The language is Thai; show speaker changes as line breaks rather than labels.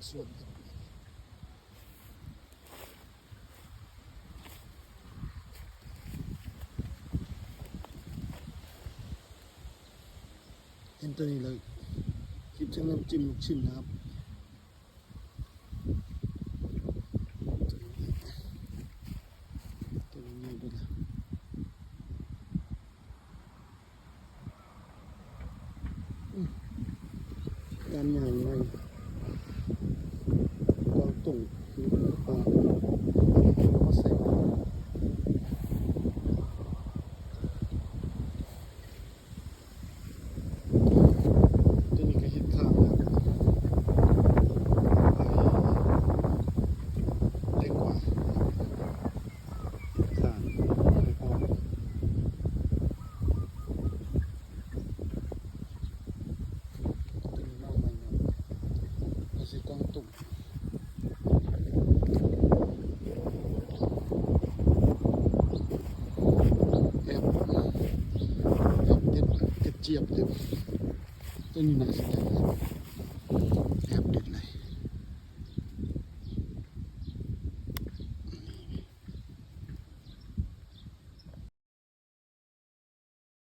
ส่วนเห็นตัวนี้เลยคลิปช่างน้ำจิ้มลูกชิ้นนะครับตัวนี้ด้วยนะการใหญ่ไหมกวางตุ่งหรือเปล่าก็ใส่ตัวนี้ก็เห็ดข้าวนะครับเล็กกว่าข้างไม่พอตัวนี้เล่าใหม่เนาะไม่ใช่กวางตุ่งแอบเด็ดเจี๊ยบเลยตัวนี้น่าสนใจแอบเด็ดเลย